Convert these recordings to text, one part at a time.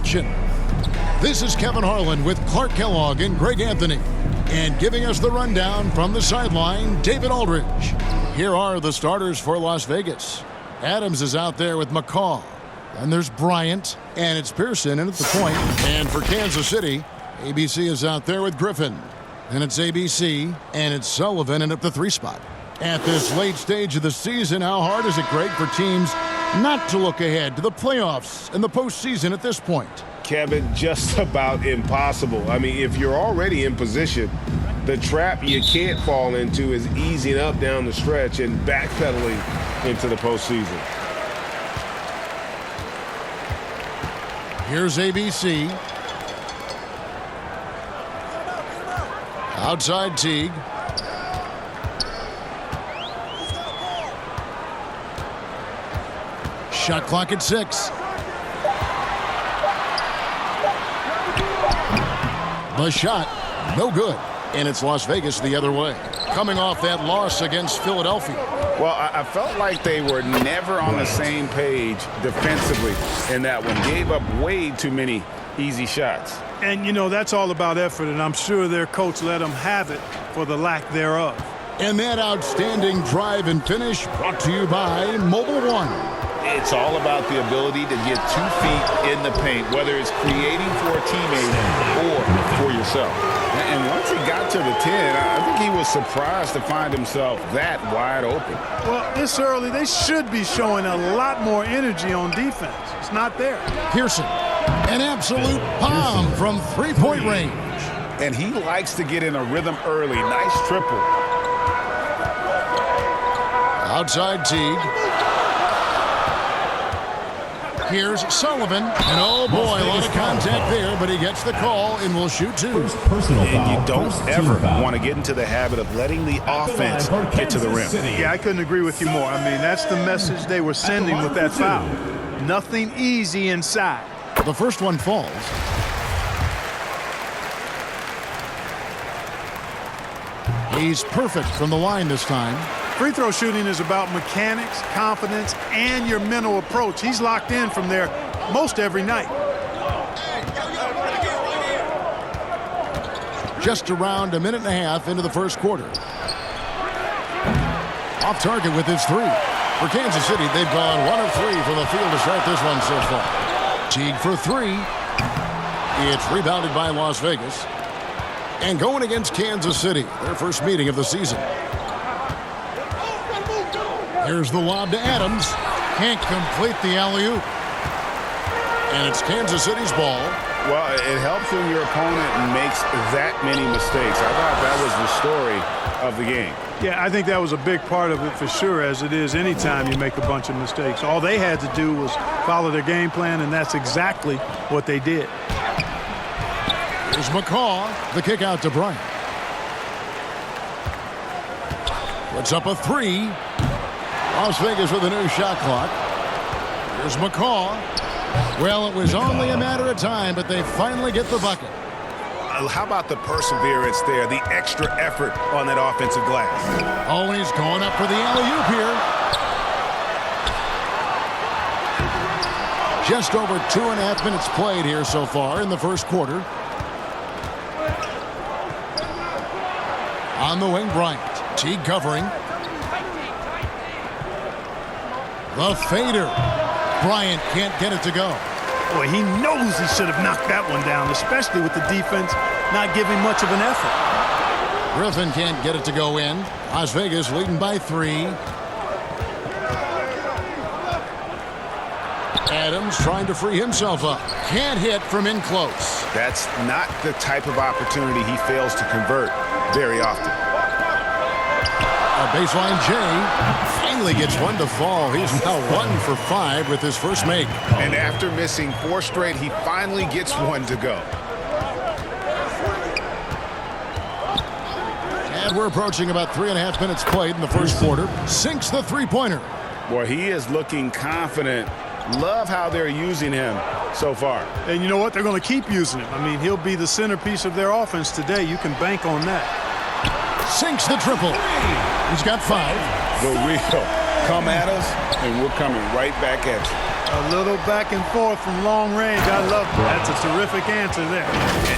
action. This is Kevin Harlan with Clark Kellogg and Greg Anthony. And giving us the rundown from the sideline, David Aldridge. Here are the starters for Las Vegas. Adams is out there with McCaw. And there's Bryant, and it's Pearson in at the point. And for Kansas City, ABC is out there with Griffin. And it's ABC, and it's Sullivan in at the 3 spot. At this late stage of the season, how hard is it, Greg, for teams not to look ahead to the playoffs and the postseason at this point? Kevin, just about impossible. I mean, if you're already in position, the trap you can't fall into is easing up down the stretch and backpedaling into the postseason. Here's ABC. Outside Teague. Shot clock at 6. The shot, no good. And it's Las Vegas the other way. Coming off that loss against Philadelphia. Well, I felt like they were never on the same page defensively in that one. Gave up way too many easy shots. And, you know, that's all about effort, and I'm sure their coach let them have it for the lack thereof. And that outstanding drive and finish brought to you by Mobile One. It's all about the ability to get 2 feet in the paint, whether it's creating for a teammate or for yourself. And once he got to the 10, I think he was surprised to find himself that wide open. Well, this early, they should be showing a lot more energy on defense. It's not there. Pearson, an absolute bomb from 3-point range. And he likes to get in a rhythm early. Nice triple. Outside Teague. Here's Sullivan, and oh boy, a lot of contact there, but he gets the call and will shoot 2. And you don't ever want to get into the habit of letting the offense get to the rim. Yeah, I couldn't agree with you more. I mean, that's the message they were sending with that foul. Nothing easy inside. The first one falls. He's perfect from the line this time. Free throw shooting is about mechanics, confidence, and your mental approach. He's locked in from there most every night. Just around a minute and a half into the first quarter. Off target with his 3. For Kansas City, they've gone 1 of 3 from the field to start this one so far. Teague for 3. It's rebounded by Las Vegas. And going against Kansas City, their first meeting of the season. Here's the lob to Adams. Can't complete the alley-oop. And it's Kansas City's ball. Well, it helps when your opponent makes that many mistakes. I thought that was the story of the game. Yeah, I think that was a big part of it for sure, as it is anytime you make a bunch of mistakes. All they had to do was follow their game plan, and that's exactly what they did. Here's McCaw. The kick out to Bryant. Puts up a 3. Las Vegas with a new shot clock. Here's McCaw. Well, it was only a matter of time, but they finally get the bucket. How about the perseverance there, the extra effort on that offensive glass? Oh, he's going up for the alley-oop here. Just over 2.5 minutes played here so far in the first quarter. On the wing, Bryant. Teague covering. The fader. Bryant can't get it to go. Boy, he knows he should have knocked that one down, especially with the defense not giving much of an effort. Griffin can't get it to go in. Las Vegas leading by 3. Adams trying to free himself up. Can't hit from in close. That's not the type of opportunity he fails to convert very often. A baseline J finally gets one to fall. He's now 1 for 5 with his first make. And after missing 4 straight, he finally gets one to go. And we're approaching about 3.5 minutes played in the first quarter. Sinks the 3-pointer. Boy, he is looking confident. Love how they're using him so far. And you know what? They're going to keep using him. I mean, he'll be the centerpiece of their offense today. You can bank on that. Sinks the triple. He's got 5. The real come at us, and we're coming right back at you. A little back and forth from long range. I love it. That's a terrific answer there.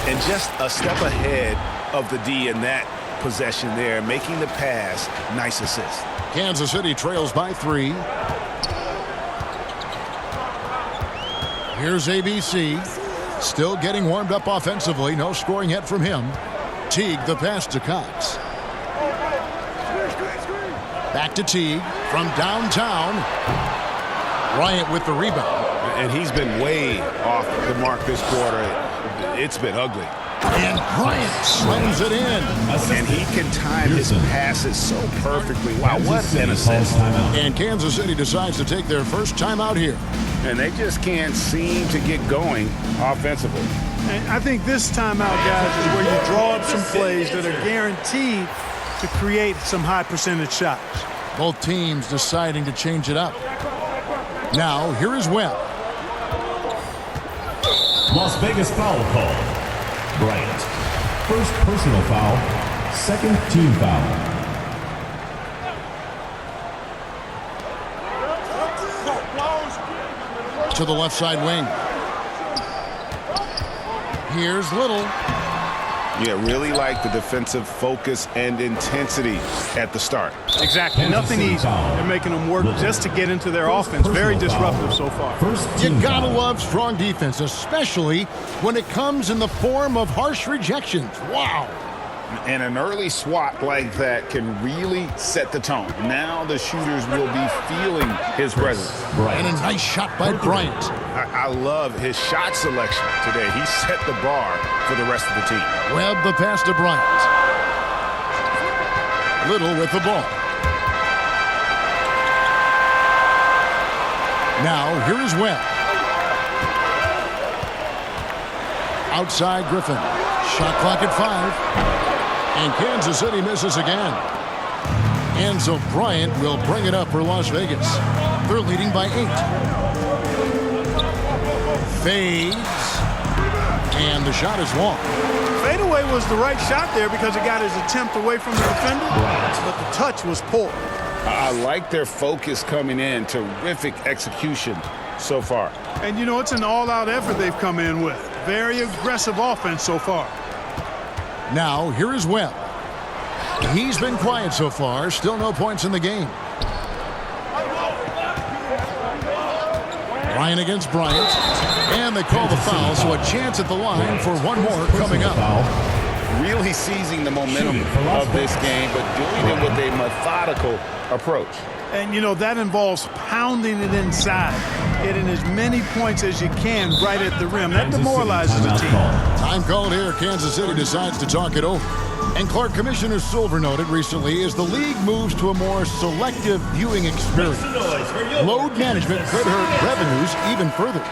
And just a step ahead of the D in that possession there, making the pass. Nice assist. Kansas City trails by 3. Here's ABC. Still getting warmed up offensively. No scoring yet from him. Teague the pass to Cox. Back to Teague from downtown. Bryant with the rebound. And he's been way off the mark this quarter. It's been ugly. And Bryant slams it in. And he can time his passes so perfectly. Wow, what an assist. And Kansas City decides to take their first timeout here. And they just can't seem to get going offensively. And I think this timeout, guys, is where you draw up some plays that are guaranteed to create some high percentage shots. Both teams deciding to change it up. Now, here is Webb. Las Vegas foul call. Bryant. First personal foul. Second team foul. To the left side wing. Here's Little. Yeah, really like the defensive focus and intensity at the start. Exactly. Nothing easy. They're making them work just to get into their offense. Very disruptive so far. You gotta love strong defense, especially when it comes in the form of harsh rejections. Wow. And an early swat like that can really set the tone. Now the shooters will be feeling his presence. And a nice shot by Bryant. I love his shot selection today. He set the bar for the rest of the team. Webb the pass to Bryant. Little with the ball. Now here is Webb. Outside Griffin. Shot clock at 5. And Kansas City misses again. And so Bryant will bring it up for Las Vegas. They're leading by 8. Fades. And the shot is long. Fadeaway was the right shot there because it got his attempt away from the defender, but the touch was poor. I like their focus coming in. Terrific execution so far. And, you know, it's an all-out effort they've come in with. Very aggressive offense so far. Now, here is Webb. He's been quiet so far. Still no points in the game. Ryan against Bryant. And they call the foul, so a chance at the line for one more coming up. Really seizing the momentum of this game, but doing it with a methodical approach. And, you know, that involves pounding it inside, getting as many points as you can right at the rim. That demoralizes the team. Time called here. Kansas City decides to talk it over. And Clark, Commissioner Silver noted recently as the league moves to a more selective viewing experience, load management could hurt revenues even further.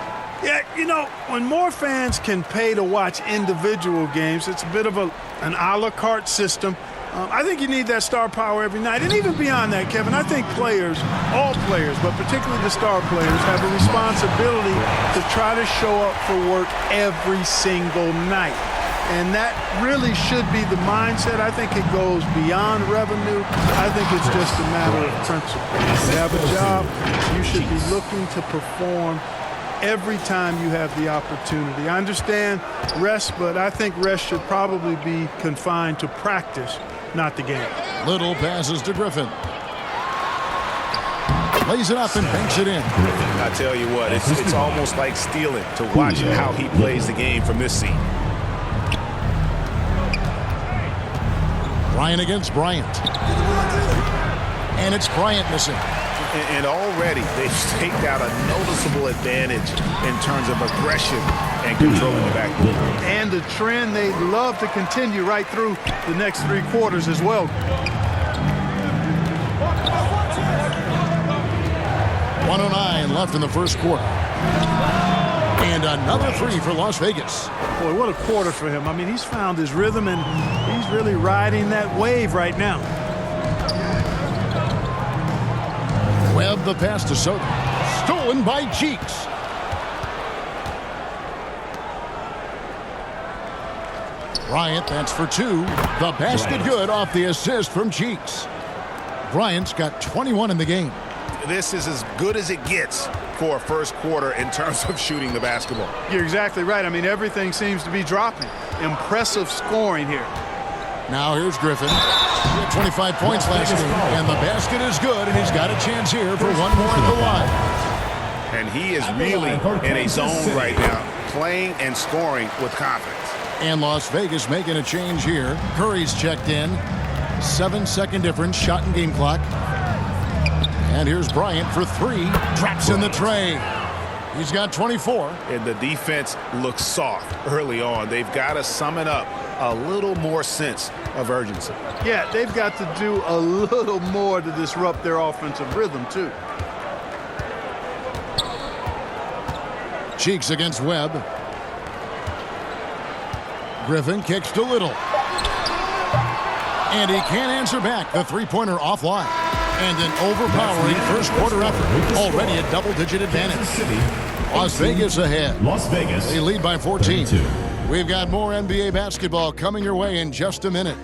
Yeah, you know, when more fans can pay to watch individual games, it's a bit of an a la carte system. I think you need that star power every night. And even beyond that, Kevin, I think players, all players, but particularly the star players, have a responsibility to try to show up for work every single night. And that really should be the mindset. I think it goes beyond revenue. I think it's just a matter of principle. You have a job, you should be looking to perform every time you have the opportunity. I understand rest, but I think rest should probably be confined to practice, not the game. Little passes to Griffin. Lays it up and banks it in. I tell you what, it's almost like stealing to watch how he plays the game from this seat. Ryan against Bryant. And it's Bryant missing. And already they've staked out a noticeable advantage in terms of aggression and controlling the backcourt. And the trend they'd love to continue right through the next 3 quarters as well. 1:09 left in the first quarter. And another 3 for Las Vegas. Boy, what a quarter for him. I mean, he's found his rhythm, and he's really riding that wave right now. Webb the pass to Soto. Stolen by Cheeks. Bryant, that's for 2. The basket good off the assist from Cheeks. Bryant's got 21 in the game. This is as good as it gets hardcore first quarter in terms of shooting the basketball. You're exactly right. I mean, everything seems to be dropping. Impressive scoring here. Now here's Griffin. He had 25 points last game, and the basket is good, and he's got a chance here for one more at the line. And he is really in a zone right now, playing and scoring with confidence. And Las Vegas making a change here. Curry's checked in. 7-second difference, shot and game clock. And here's Bryant for three. Traps in the tray. He's got 24. And the defense looks soft early on. They've got to summon up a little more sense of urgency. Yeah, they've got to do a little more to disrupt their offensive rhythm, too. Cheeks against Webb. Griffin kicks to Little. And he can't answer back. The three-pointer offline. And an overpowering first quarter effort. Already a double-digit advantage. Las Vegas ahead. Las Vegas. They lead by 14. 32. We've got more NBA basketball coming your way in just a minute.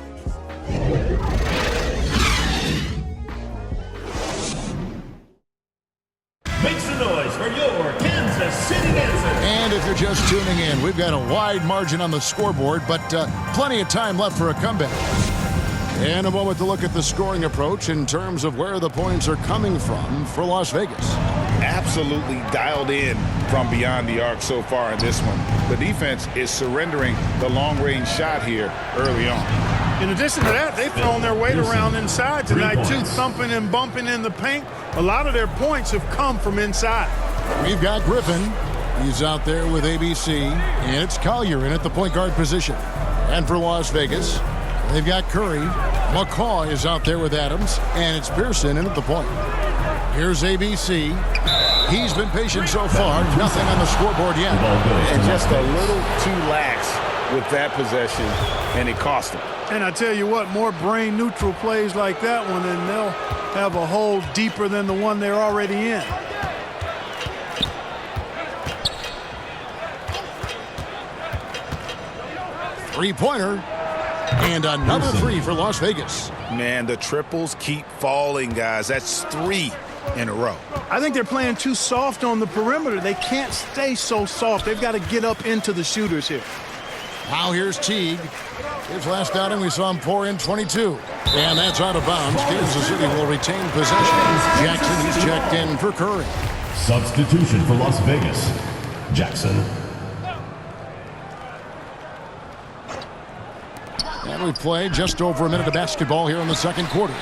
Make some noise for your Kansas City Kansas. And if you're just tuning in, we've got a wide margin on the scoreboard, but plenty of time left for a comeback. And a moment to look at the scoring approach in terms of where the points are coming from for Las Vegas. Absolutely dialed in from beyond the arc so far in this one. The defense is surrendering the long-range shot here early on. In addition to that, they've thrown their weight around inside tonight, too, thumping and bumping in the paint. A lot of their points have come from inside. We've got Griffin. He's out there with ABC, and it's Collier in at the point guard position. And for Las Vegas, they've got Curry. McCaw is out there with Adams, and it's Pearson in at the point. Here's ABC. He's been patient so far. Nothing on the scoreboard yet. And just a little too lax with that possession, and it cost him. And I tell you what, more brain-neutral plays like that one, and they'll have a hole deeper than the one they're already in. Three-pointer. And another three for Las Vegas. Man, the triples keep falling, guys. That's 3 in a row. I think they're playing too soft on the perimeter. They can't stay so soft. They've got to get up into the shooters here. Now here's Teague. His last outing, we saw him pour in 22. And that's out of bounds. Kansas City will retain possession. Jackson is checked in for Curry. Substitution for Las Vegas. Jackson. And we play just over a minute of basketball here in the second quarter.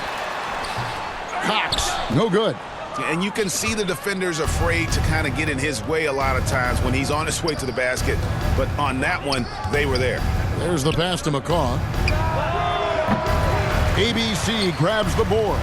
Cox, no good. And you can see the defenders afraid to kind of get in his way a lot of times when he's on his way to the basket. But on that one, they were there. There's the pass to McCaw. ABC grabs the board.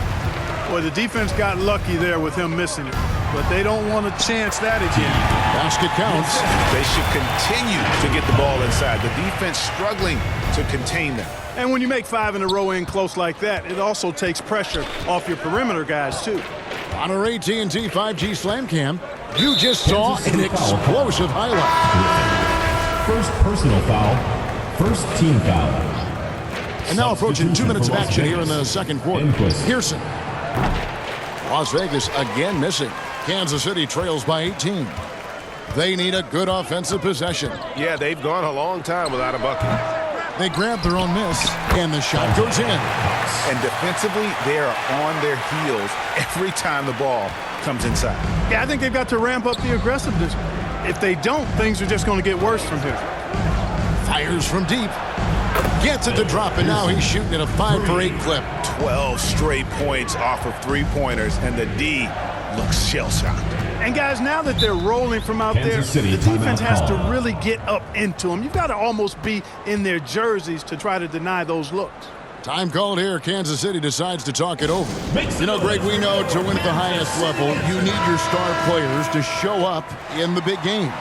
Boy, the defense got lucky there with him missing it. But they don't want to chance that again. Basket counts. They should continue to get the ball inside. The defense struggling to contain them. And when you make 5 in a row in close like that, it also takes pressure off your perimeter guys, too. On our AT&T 5G Slam Cam, you just saw an explosive highlight. First personal foul. First team foul. And now approaching 2 minutes of action here in the second quarter. Pearson. Las Vegas again missing. Kansas City trails by 18. They need a good offensive possession. Yeah, they've gone a long time without a bucket. They grab their own miss, and the shot goes in. And defensively, they are on their heels every time the ball comes inside. Yeah, I think they've got to ramp up the aggressiveness. If they don't, things are just going to get worse from here. Fires from deep. Gets it to drop, and now he's shooting at a 5-for-8 clip. 12 straight points off of three-pointers, and the D looks shell-shocked. And, guys, now that they're rolling from out there, the defense has to really get up into them. You've got to almost be in their jerseys to try to deny those looks. Time called here. Kansas City decides to talk it over. You know, Greg, we know to win at the highest level, you need your star players to show up in the big games.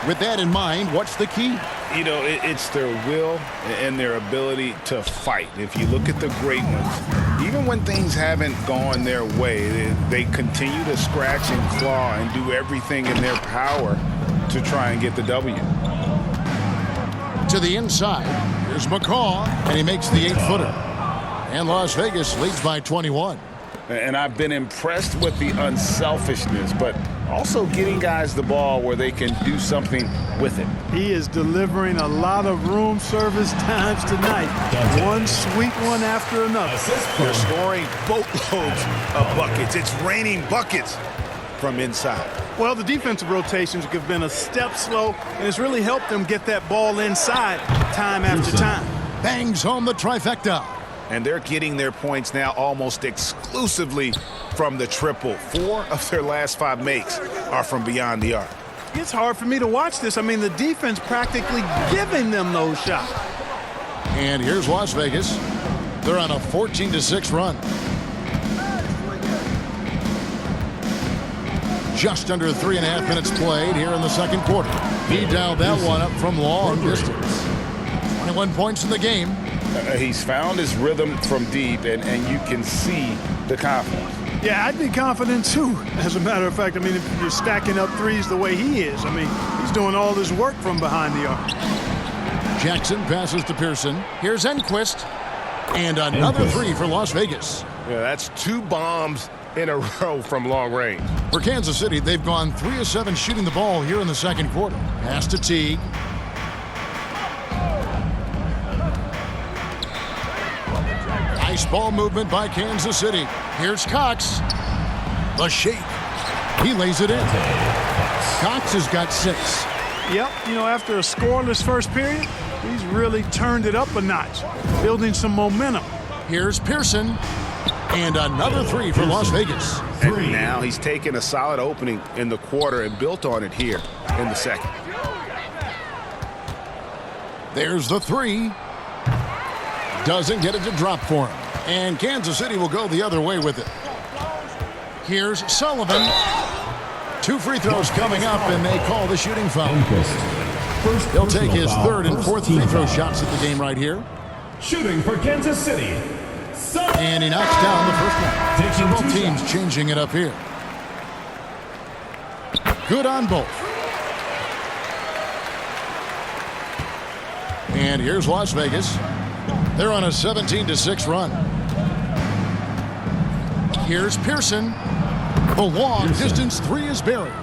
With that in mind, what's the key? You know, it's their will and their ability to fight. If you look at the great ones, even when things haven't gone their way, they continue to scratch and claw and do everything in their power to try and get the W. To the inside, here's McCaw, and he makes the 8-footer. And Las Vegas leads by 21. And I've been impressed with the unselfishness, but Also getting guys the ball where they can do something with it. He is delivering a lot of room service times tonight. One sweet one after another. They're scoring boatloads of buckets. It's raining buckets from inside. Well, the defensive rotations have been a step slow, and it's really helped them get that ball inside time after time. Bangs home the trifecta. And they're getting their points now almost exclusively from the triple. 4 of their last 5 makes are from beyond the arc. It's hard for me to watch this. I mean, the defense practically giving them those shots. And here's Las Vegas. They're on a 14-6 run. Just under 3.5 minutes played here in the second quarter. He dialed that one up from long distance. 21 points in the game. He's found his rhythm from deep, and you can see the confidence. Yeah, I'd be confident too, as a matter of fact. I mean, if you're stacking up threes the way he is, I mean, he's doing all this work from behind the arc. Jackson passes to Pearson. Here's Enquist. And another three for Las Vegas. Yeah, that's 2 bombs in a row from long range. For Kansas City, they've gone 3 of 7 shooting the ball here in the second quarter. Pass to Teague. Nice ball movement by Kansas City. Here's Cox. The shake. He lays it in. Cox has got 6. Yep, you know, after a scoreless first period, he's really turned it up a notch, building some momentum. Here's Pearson. And another 3 for Las Vegas. And now he's taken a solid opening in the quarter and built on it here in the second. There's the 3. Doesn't get it to drop for him. And Kansas City will go the other way with it. Here's Sullivan. 2 free throws coming up, and they call the shooting foul. He'll take his 3rd and 4th free throw shots at the game right here. Shooting for Kansas City. And he knocks down the first one. Several teams changing it up here. Good on both. And here's Las Vegas. They're on a 17-6 run. Here's Pearson. The long distance 3 is buried.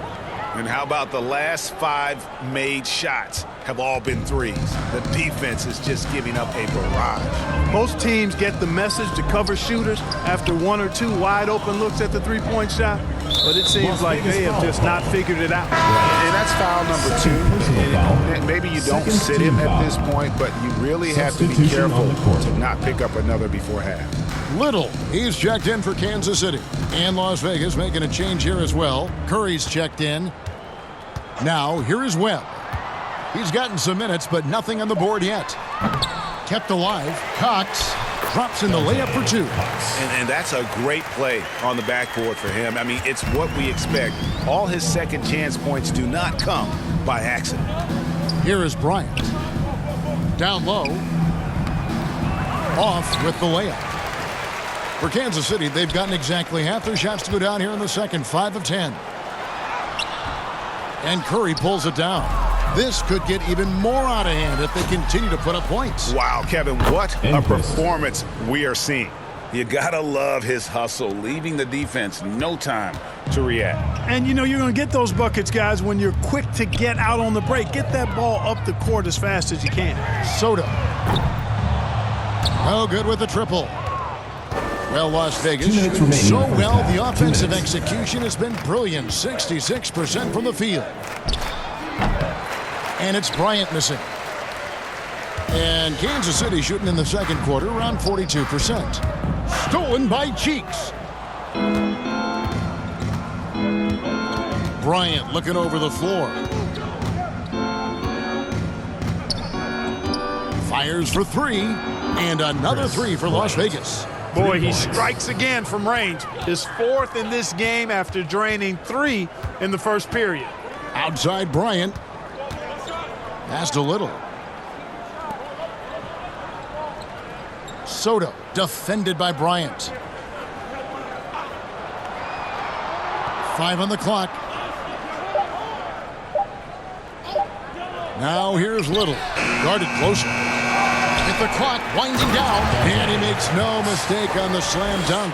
And how about the last 5 made shots have all been threes? The defense is just giving up a barrage. Most teams get the message to cover shooters after 1 or 2 wide open looks at the 3-point shot, but it seems like they have just not figured it out. And that's foul number 2. And maybe you don't sit him at this point, but you really have to be careful to not pick up another before half. Little, he's checked in for Kansas City. And Las Vegas making a change here as well. Curry's checked in. Now, here is Webb. He's gotten some minutes, but nothing on the board yet. Kept alive. Cox drops in the layup for 2. And that's a great play on the backboard for him. I mean, it's what we expect. All his second chance points do not come by accident. Here is Bryant. Down low. Off with the layup. For Kansas City, they've gotten exactly half their shots to go down here in the second. 5 of 10. And Curry pulls it down. This could get even more out of hand if they continue to put up points. Wow, Kevin, what a performance we are seeing. You gotta love his hustle, leaving the defense no time to react. And you know you're going to get those buckets, guys, when you're quick to get out on the break. Get that ball up the court as fast as you can. Soto. Oh, good with the triple. Well, Las Vegas shooting so well, the offensive execution has been brilliant. 66% from the field. And it's Bryant missing. And Kansas City shooting in the second quarter around 42%. Stolen by Cheeks. Bryant looking over the floor. Fires for 3. And another 3 for Las Vegas. Boy, he strikes again from range. His 4th in this game after draining 3 in the first period. Outside Bryant. Passed a little. Soto defended by Bryant. 5 on the clock. Now here's Little. Guarded closer. With the clock winding down. And he makes no mistake on the slam dunk.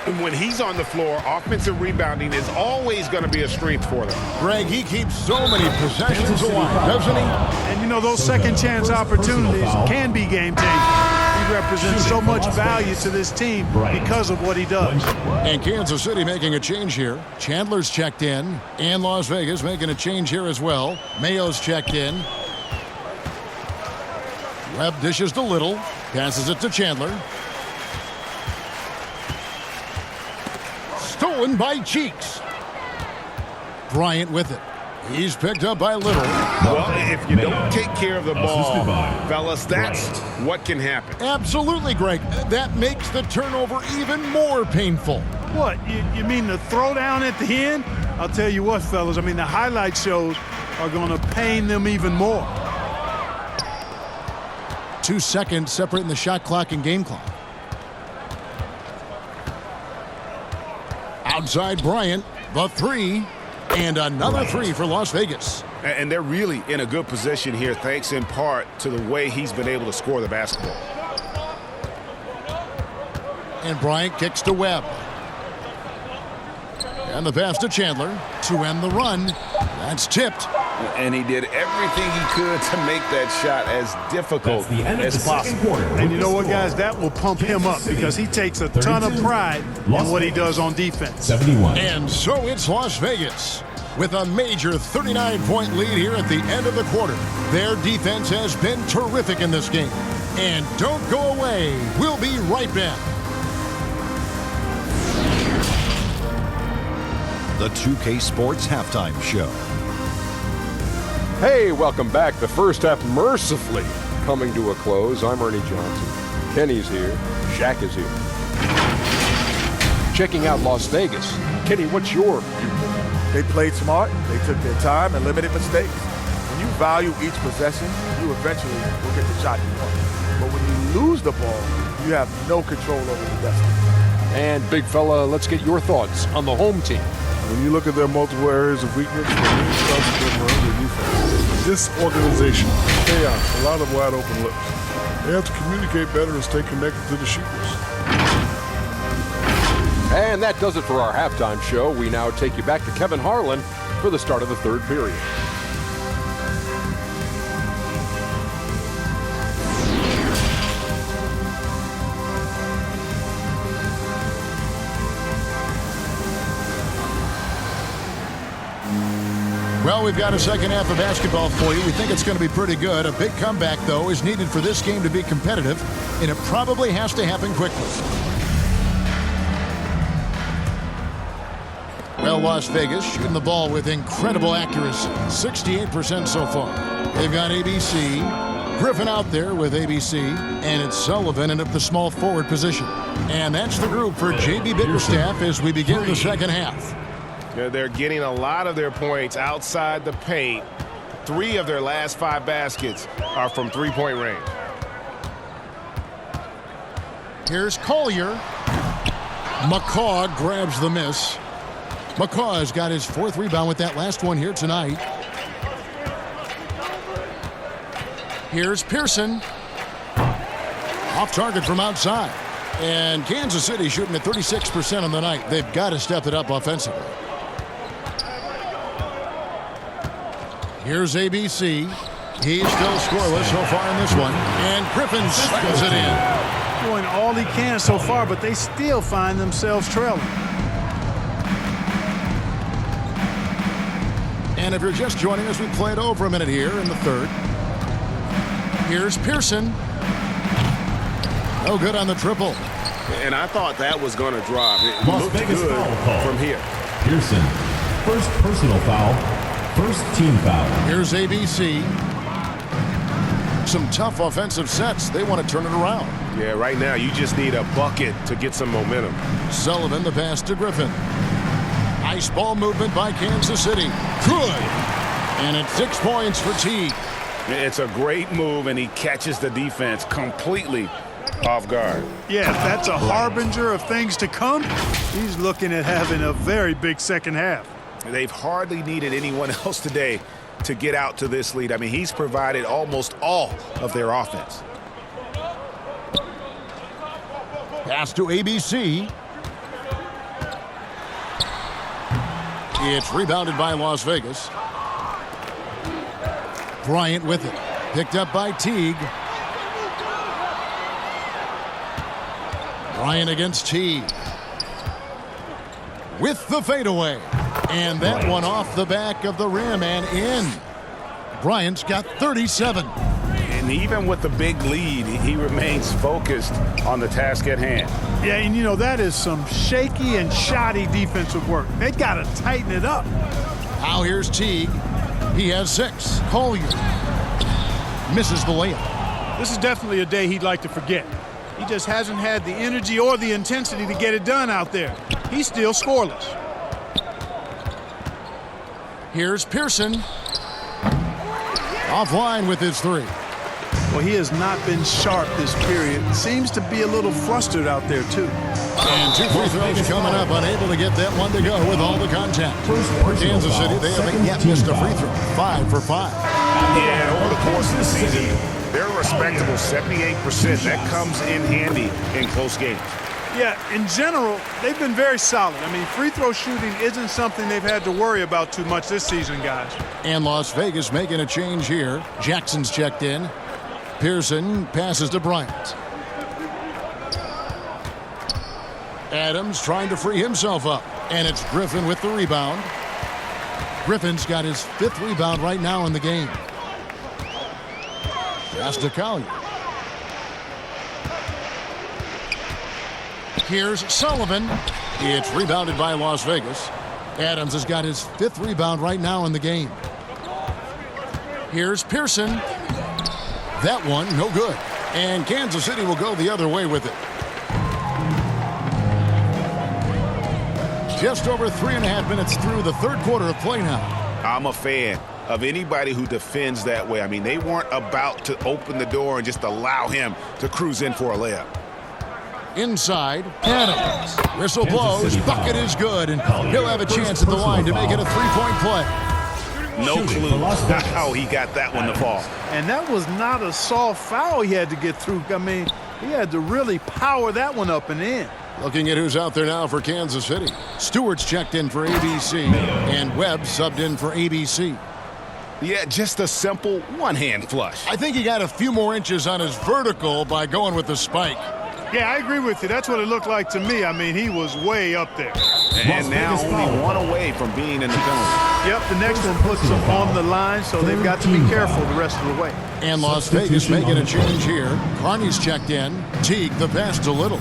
And when he's on the floor, offensive rebounding is always going to be a strength for them. Greg, he keeps so many possessions alive, doesn't he? And you know, those second chance opportunities can be game changing. He represents so much value to this team because of what he does. And Kansas City making a change here. Chandler's checked in, and Las Vegas making a change here as well. Mayo's checked in. Webb dishes to Little, passes it to Chandler. Stolen by Cheeks. Bryant with it. He's picked up by Little. Well, if you don't take care of the ball, fellas, that's what can happen. Absolutely, Greg. That makes the turnover even more painful. What, you mean the throwdown at the end? I'll tell you what, fellas, I mean, the highlight shows are going to pain them even more. 2 seconds separating the shot clock and game clock. Outside Bryant, the three, and another three for Las Vegas. And they're really in a good position here, thanks in part to the way he's been able to score the basketball. And Bryant kicks to Webb. And the pass to Chandler to end the run. That's tipped. And he did everything he could to make that shot as difficult as possible. And you know what, guys? That will pump him up because he takes a ton of pride in what he does on defense. 71. And so it's Las Vegas with a major 39-point lead here at the end of the quarter. Their defense has been terrific in this game. And don't go away. We'll be right back. The 2K Sports Halftime Show. Hey, welcome back. The first half mercifully coming to a close. I'm Ernie Johnson. Kenny's here. Shaq is here. Checking out Las Vegas. Kenny, what's your viewpoint? They played smart. They took their time and limited mistakes. When you value each possession, you eventually will get the shot you want. But when you lose the ball, you have no control over the destiny. And big fella, let's get your thoughts on the home team. When you look at their multiple areas of weakness, the main starts with them around their defense. Disorganization, chaos, a lot of wide open looks. They have to communicate better and stay connected to the shooters. And that does it for our halftime show. We now take you back to Kevin Harlan for the start of the third period. Well, we've got a second half of basketball for you. We think it's going to be pretty good. A big comeback, though, is needed for this game to be competitive, and it probably has to happen quickly. Well, Las Vegas shooting the ball with incredible accuracy, 68% so far. They've got ABC, Griffin out there with ABC, and it's Sullivan in at the small forward position. And that's the group for J.B. Bickerstaff as we begin the second half. They're getting a lot of their points outside the paint. 3 of their last 5 baskets are from three-point range. Here's Collier. McCaw grabs the miss. McCaw has got his 4th rebound with that last one here tonight. Here's Pearson. Off target from outside. And Kansas City shooting at 36% on the night. They've got to step it up offensively. Here's ABC. He's still scoreless so far in this one. And Griffin slams it in. Doing all he can so far, but they still find themselves trailing. And if you're just joining us, we played over a minute here in the third. Here's Pearson. No good on the triple. And I thought that was going to drop. It Las looked Vegas good foul call. from here. Pearson, first personal foul. First team foul. Here's ABC. Some tough offensive sets. They want to turn it around. Yeah, right now you just need a bucket to get some momentum. Sullivan, the pass to Griffin. Nice ball movement by Kansas City. Good. And it's 6 points for T. It's a great move, and he catches the defense completely off guard. Yeah, if that's a harbinger of things to come, he's looking at having a very big second half. They've hardly needed anyone else today to get out to this lead. I mean, he's provided almost all of their offense. Pass to ABC. It's rebounded by Las Vegas. Bryant with it. Picked up by Teague. Bryant against Teague. With the fadeaway. And that one off the back of the rim and in. Bryant's got 37. And even with the big lead, he remains focused on the task at hand. Yeah, and you know, that is some shaky and shoddy defensive work. They got to tighten it up. Now here's Teague. He has 6. Collier misses the layup. This is definitely a day he'd like to forget. He just hasn't had the energy or the intensity to get it done out there. He's still scoreless. Here's Pearson. Offline with his 3. Well, he has not been sharp this period. Seems to be a little flustered out there, too. And 2 free throws coming up, unable to get that one to go with all the contact. For Kansas City, they haven't yet missed a free throw. 5 for 5. Yeah, over the course of the season, they're a respectable 78%. That comes in handy in close games. Yeah, in general, they've been very solid. I mean, free throw shooting isn't something they've had to worry about too much this season, guys. And Las Vegas making a change here. Jackson's checked in. Pearson passes to Bryant. Adams trying to free himself up. And it's Griffin with the rebound. Griffin's got his 5th rebound right now in the game. Pass to Collier. Here's Sullivan. It's rebounded by Las Vegas. Adams has got his 5th rebound right now in the game. Here's Pearson. That one, no good. And Kansas City will go the other way with it. Just over 3.5 minutes through the 3rd quarter of play now. I'm a fan of anybody who defends that way. I mean, they weren't about to open the door and just allow him to cruise in for a layup. Inside, Adams. Whistle blows, bucket is good, and he'll have a chance at the line to make it a 3-point play. No clue how he got that one to fall. And that was not a soft foul he had to get through. I mean, he had to really power that one up and in. Looking at who's out there now for Kansas City. Stewart's checked in for ABC, and Webb subbed in for ABC. Yeah, just a simple one-hand flush. I think he got a few more inches on his vertical by going with the spike. Yeah, I agree with you. That's what it looked like to me. I mean, he was way up there. And now only one away from being in the penalty. Yep, the next one puts them on the line, so they've got to be careful the rest of the way. And Las Vegas making a change here. Carney's checked in. Teague the pass to Little.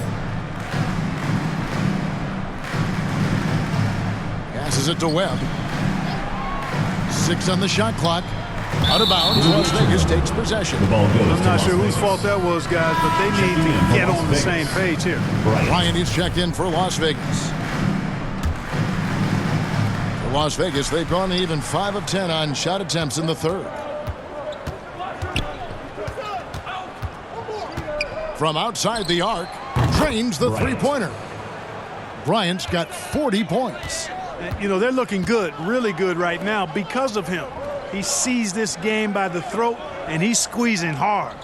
Passes it to Webb. 6 on the shot clock. Out of bounds. Las Vegas takes possession. I'm not sure whose fault that was, guys, but they need to get on the same page here. Ryan is checked in for Las Vegas. For Las Vegas, they've gone even 5 of 10 on shot attempts in the 3rd. From outside the arc, drains the three-pointer. Bryant's got 40 points. You know, they're looking good, really good right now because of him. He sees this game by the throat, and he's squeezing hard.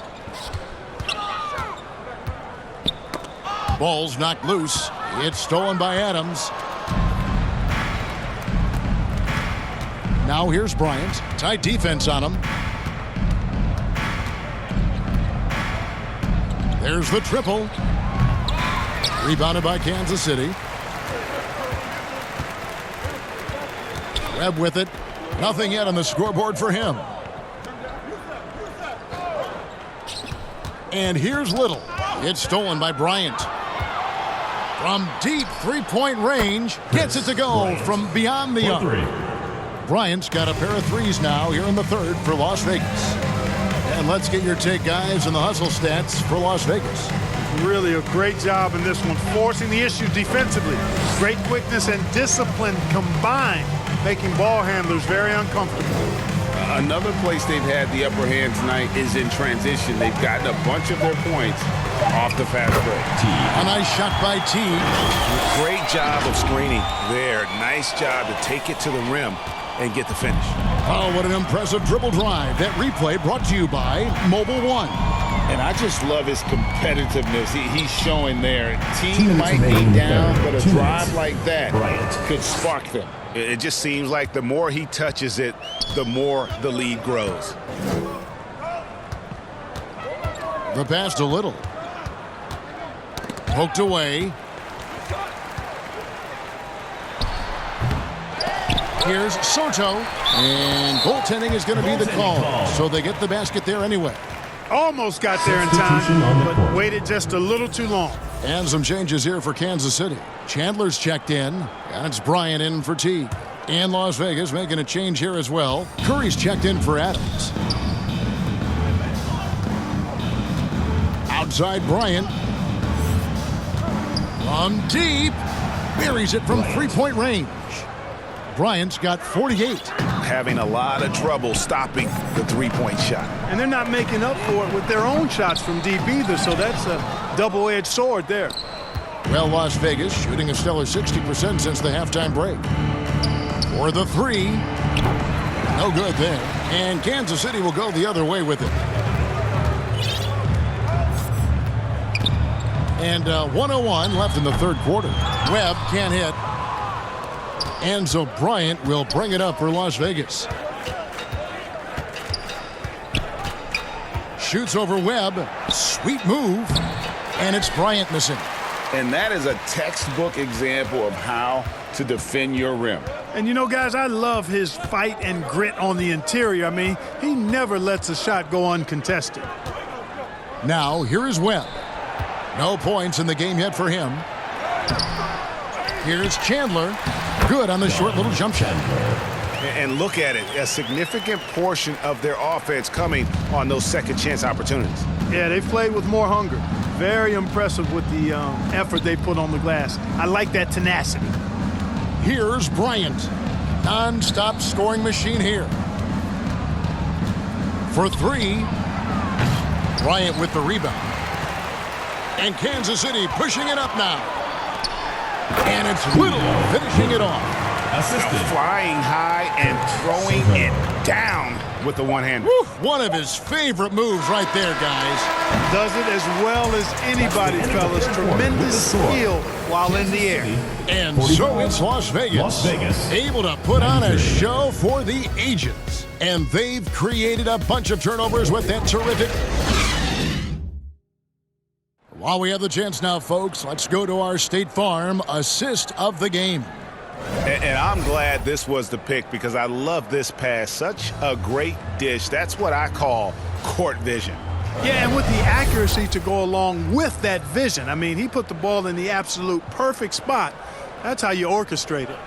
Ball's knocked loose. It's stolen by Adams. Now here's Bryant. Tight defense on him. There's the triple. Rebounded by Kansas City. Webb with it. Nothing yet on the scoreboard for him. And here's Little. It's stolen by Bryant. From deep three-point range, gets it to go from beyond the arc. Bryant's got a pair of threes now here in the 3rd for Las Vegas. And let's get your take, guys, on the hustle stats for Las Vegas. Really a great job in this one, forcing the issue defensively. Great quickness and discipline combined, making ball handlers very uncomfortable. Another place they've had the upper hand tonight is in transition. They've gotten a bunch of their points off the fast break. A nice shot by Teague. Great job of screening there. Nice job to take it to the rim and get the finish. Oh, what an impressive dribble drive. That replay brought to you by Mobile One. And I just love his competitiveness he's showing there. Team might be down, but a drive like that could spark them. It just seems like the more he touches it, the more the lead grows. The pass to Little. Poked away. Here's Soto. And goaltending is going to be the call. So they get the basket there anyway. Almost got there in time, but waited just a little too long. And some changes here for Kansas City. Chandler's checked in, and it's Bryant in for Teague. And Las Vegas making a change here as well. Curry's checked in for Adams. Outside Bryant. From deep. Buries it from three-point range. Bryant's got 48. Having a lot of trouble stopping the three-point shot. And they're not making up for it with their own shots from deep either, so that's a double-edged sword there. Well, Las Vegas shooting a stellar 60% since the halftime break. For the three. No good there. And Kansas City will go the other way with it. And 1:01 left in the third quarter. Webb can't hit. And so Bryant will bring it up for Las Vegas. Shoots over Webb. Sweet move. And it's Bryant missing. And that is a textbook example of how to defend your rim. And you know, guys, I love his fight and grit on the interior. I mean, he never lets a shot go uncontested. Now, here is Webb. No points in the game yet for him. Here's Chandler. Good on the short little jump shot. And look at it, a significant portion of their offense coming on those second chance opportunities. Yeah, they've played with more hunger. Very impressive with the effort they put on the glass. I like that tenacity. Here's Bryant. Non-stop scoring machine here. For three. Bryant with the rebound. And Kansas City pushing it up now. And it's Little finishing it off. Flying high and throwing it down with the one-hander. One of his favorite moves right there, guys. Does it as well as anybody, fellas. Tremendous skill while in the air. And so it's Las Vegas. Able to put on a show for the ages. And they've created a bunch of turnovers with that terrific. While we have the chance now, folks, let's go to our State Farm assist of the game. And I'm glad this was the pick because I love this pass. Such a great dish. That's what I call court vision. Yeah, and with the accuracy to go along with that vision. I mean, he put the ball in the absolute perfect spot. That's how you orchestrate it.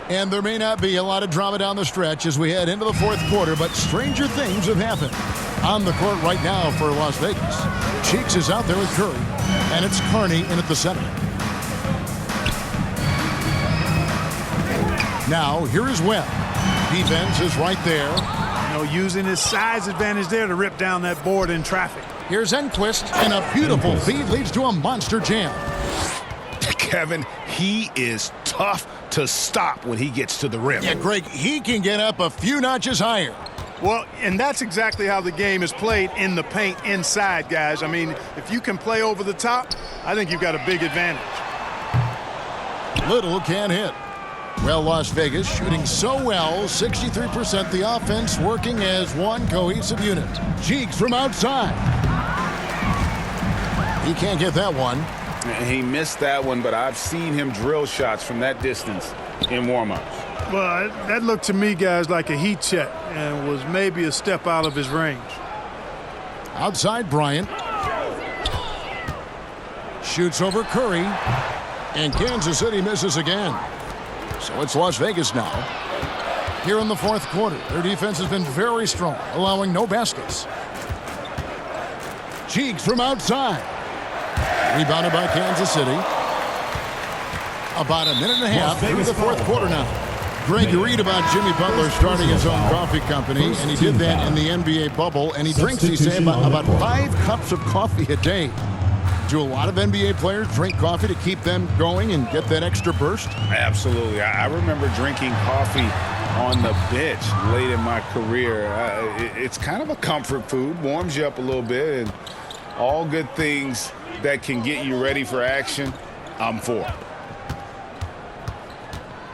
And there may not be a lot of drama down the stretch as we head into the fourth quarter, but stranger things have happened. On the court right now for Las Vegas. Cheeks is out there with Curry, and it's Kearney in at the center. Now, here is Webb. Defense is right there. You know, using his size advantage there to rip down that board in traffic. Here's Enquist, and a beautiful feed leads to a monster jam. Kevin, he is tough to stop when he gets to the rim. Yeah, Greg, he can get up a few notches higher. Well, and that's exactly how the game is played in the paint inside, guys. I mean, if you can play over the top, I think you've got a big advantage. Little can't hit. Well, Las Vegas shooting so well, 63%. The offense working as one cohesive unit. Cheeks from outside. He can't get that one. He missed that one, but I've seen him drill shots from that distance in warm-ups. Well, that looked to me, guys, like a heat check and was maybe a step out of his range. Outside Bryant. Shoots over Curry. And Kansas City misses again. So it's Las Vegas now. Here in the fourth quarter, their defense has been very strong, allowing no baskets. Cheeks from outside. Rebounded by Kansas City. About a minute and a half through the fourth quarter now. Greg, you read about Jimmy Butler starting his own coffee company, and he did that in the NBA bubble, and he drinks, he said, about 5 cups of coffee a day. Do a lot of NBA players drink coffee to keep them going and get that extra burst? Absolutely. I remember drinking coffee on the bench late in my career. It's kind of a comfort food, warms you up a little bit, and all good things that can get you ready for action, I'm for.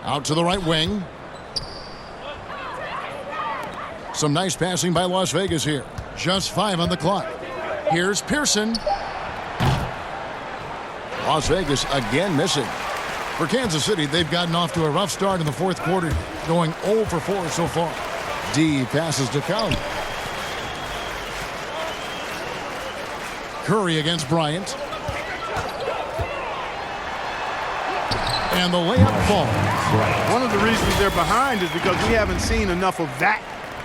Out to the right wing. Some nice passing by Las Vegas here. Just 5 on the clock. Here's Pearson. Las Vegas again missing. For Kansas City, they've gotten off to a rough start in the fourth quarter, going 0 for 4 so far. D passes to Count. Curry against Bryant. And the layup falls. One of the reasons they're behind is because we haven't seen enough of that.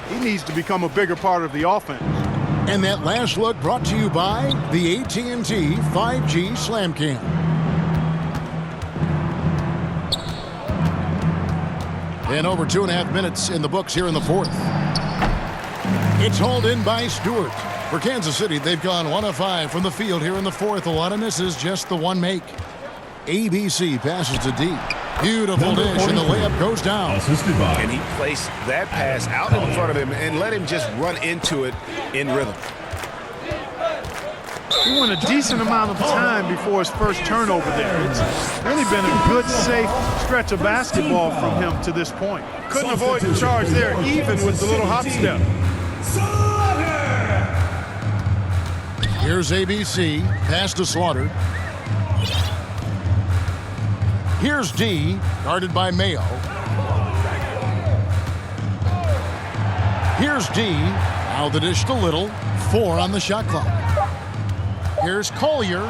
He needs to become a bigger part of the offense. And that last look brought to you by the AT&T 5G Slam Cam. And over 2.5 minutes in the books here in the fourth. It's hauled in by Stewart. For Kansas City, they've gone 1 of 5 from the field here in the fourth. A lot of misses, just the one make. ABC passes to D. Beautiful dish, and the layup goes down. And he placed that pass out in front of him and let him just run into it in rhythm. He went a decent amount of time before his first turnover there. It's really been a good, safe stretch of basketball from him to this point. Couldn't avoid the charge there, even with the little hop step. Here's ABC, pass to Slaughter. Here's D, guarded by Mayo. Here's D, now the dish to Little, 4 on the shot clock. Here's Collier.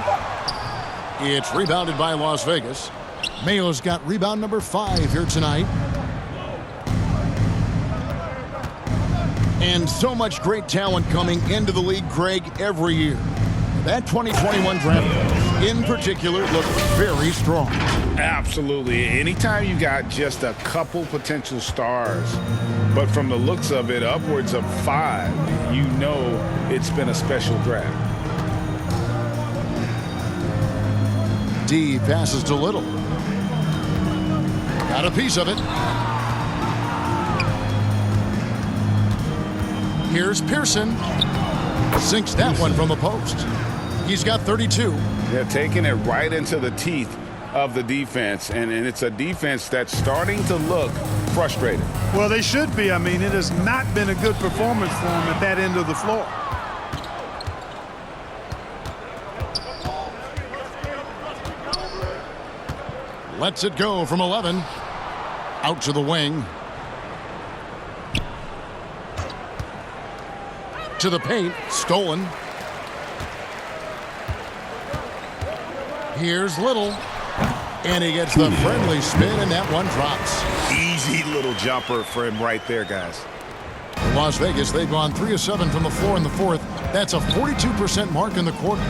It's rebounded by Las Vegas. Mayo's got rebound number 5 here tonight. And so much great talent coming into the league, Craig, every year. That 2021 draft, in particular, looks very strong. Absolutely. Anytime you got just a couple potential stars, but from the looks of it, upwards of 5, you know it's been a special draft. D passes to Little. Got a piece of it. Here's Pearson. Sinks that one from the post. He's got 32. They're taking it right into the teeth of the defense, and it's a defense that's starting to look frustrated. Well, they should be. I mean, it has not been a good performance for them at that end of the floor. Lets it go from 11. Out to the wing. To the paint. Stolen. Here's Little. And he gets the friendly spin, and that one drops. Easy little jumper for him right there, guys. Las Vegas, they've gone 3 of 7 from the floor in the fourth. That's a 42% mark in the quarter.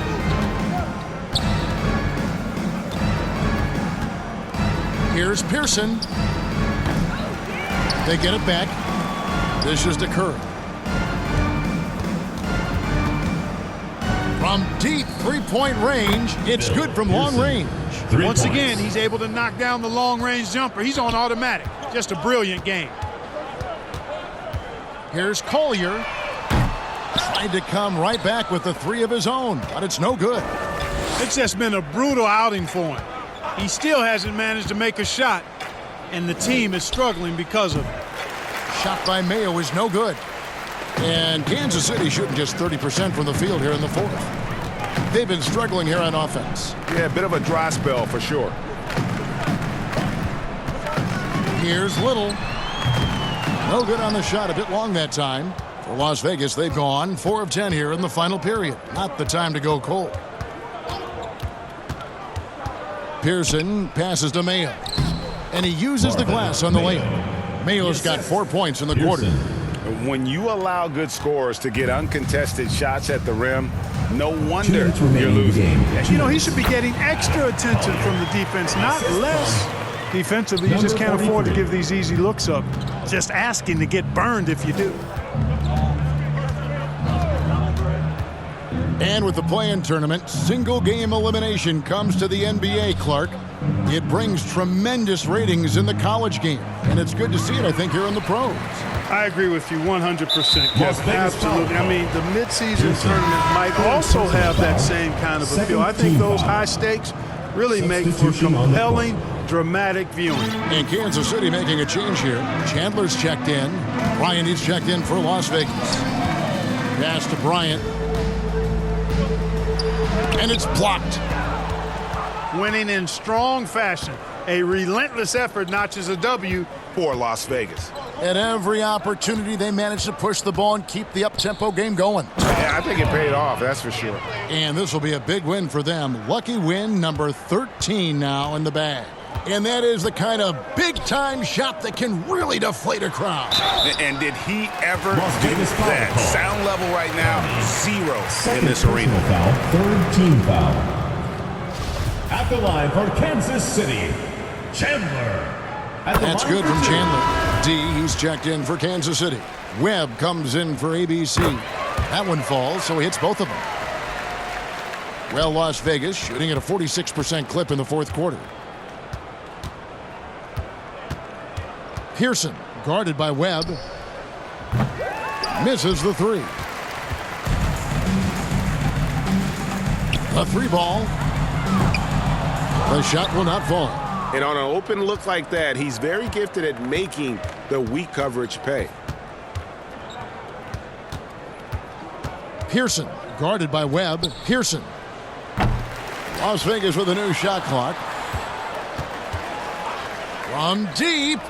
Here's Pearson. They get it back. This is to Curry. From deep three-point range, it's good from long range. Once again, he's able to knock down the long-range jumper. He's on automatic. Just a brilliant game. Here's Collier. Tried to come right back with the 3 of his own, but it's no good. It's just been a brutal outing for him. He still hasn't managed to make a shot, and the team is struggling because of it. Shot by Mayo is no good. And Kansas City shooting just 30% from the field here in the fourth. They've been struggling here on offense. Yeah, a bit of a dry spell for sure. Here's Little. No good on the shot, a bit long that time. For Las Vegas, they've gone 4 of 10 here in the final period. Not the time to go cold. Pearson passes to Mayo. And he uses the glass on the layup. Mayo's got 4 points in the quarter. When you allow good scorers to get uncontested shots at the rim, no wonder you're losing. You know, he should be getting extra attention from the defense, not less. Defensively, you just can't afford to give these easy looks up. Just asking to get burned if you do. And with the play-in tournament, single-game elimination comes to the NBA, Clark. It brings tremendous ratings in the college game, and it's good to see it, I think, here in the pros. I agree with you 100%, Kevin. Absolutely. I mean, the midseason tournament might also have that same kind of appeal. I think those high stakes really make for compelling, dramatic viewing. And Kansas City making a change here. Chandler's checked in. Bryant is checked in for Las Vegas. Pass to Bryant. And it's blocked. Winning in strong fashion. A relentless effort notches a W for Las Vegas. At every opportunity, they managed to push the ball and keep the up-tempo game going. Yeah, I think it paid off, that's for sure. And this will be a big win for them. Lucky win number 13 now in the bag. And that is the kind of big-time shot that can really deflate a crowd. And did he ever do that? Sound level right now, 0 in this arena. Foul, third team foul. At the line for Kansas City, Chandler. That's good from Chandler. D, he's checked in for Kansas City. Webb comes in for ABC. That one falls, so he hits both of them. Well, Las Vegas shooting at a 46% clip in the fourth quarter. Pearson, guarded by Webb, misses the three. A three ball. The shot will not fall. And on an open look like that, he's very gifted at making the weak coverage pay. Pearson, guarded by Webb. Pearson. Las Vegas with a new shot clock. From deep.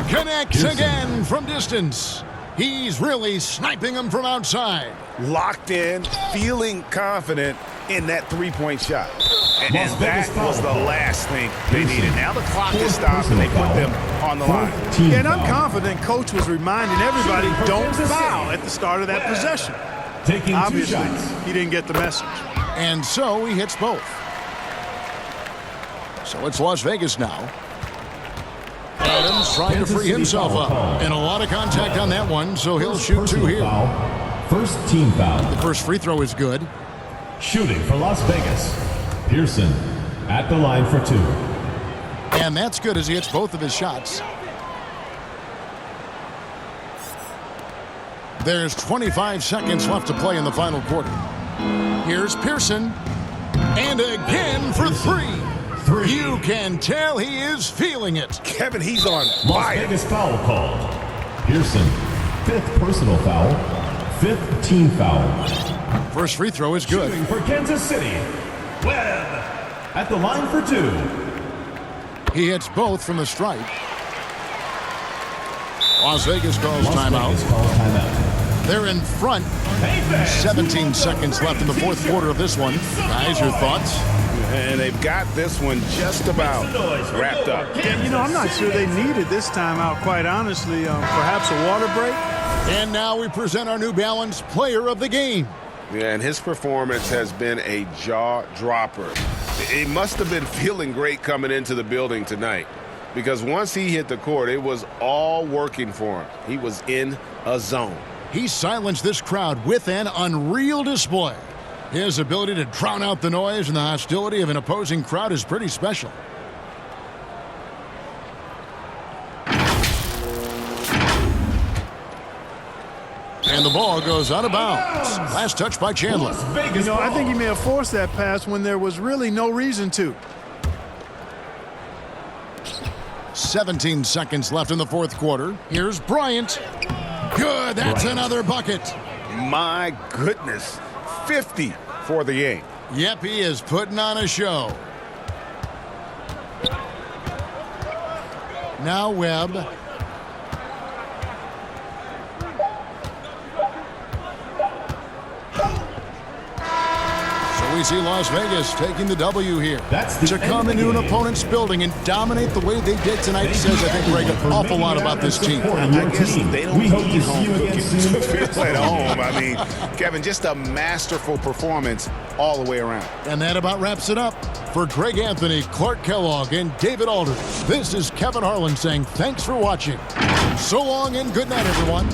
Connects again from distance. He's really sniping them from outside. Locked in, feeling confident in that three-point shot. And that was the last thing they needed. Now the clock is stopped and they put them on the line. And I'm confident Coach was reminding everybody, don't foul at the start of that possession. Obviously, he didn't get the message. And so he hits both. So it's Las Vegas now. Adams trying to free himself up. And a lot of contact on that one, so he'll shoot two here. First team foul. The first free throw is good. Shooting for Las Vegas, Pearson at the line for two. And that's good as he hits both of his shots. There's 25 seconds left to play in the final quarter. Here's Pearson. And again for three. You can tell he is feeling it. Kevin, he's on Las fire. Vegas foul called. Pearson, fifth personal foul, fifth team foul. First free throw is good. Shooting for Kansas City, Webb at the line for two. He hits both from the stripe. Las Vegas calls timeout. They're in front. 17 seconds left in the fourth quarter of this one. Guys, your thoughts? And they've got this one just about wrapped up. Yeah, you know, I'm not sure they needed this timeout, quite honestly. Perhaps a water break? And now we present our New Balance Player of the Game. Yeah, and his performance has been a jaw-dropper. He must have been feeling great coming into the building tonight, because once he hit the court, it was all working for him. He was in a zone. He silenced this crowd with an unreal display. His ability to drown out the noise and the hostility of an opposing crowd is pretty special. And the ball goes out of bounds. Last touch by Chandler. You know, I think he may have forced that pass when there was really no reason to. 17 seconds left in the fourth quarter. Here's Bryant. Good, that's another bucket. My goodness, 50 for the game. Yep, he is putting on a show. Now Webb. So we see Las Vegas taking the W here. To come into an opponent's building and dominate the way they did tonight says, I think, Greg, an awful lot about this team. I guess they don't need home cookies to feel at home. I mean, Kevin, just a masterful performance all the way around. And that about wraps it up. For Greg Anthony, Clark Kellogg, and David Aldridge, this is Kevin Harlan saying thanks for watching. So long and good night, everyone.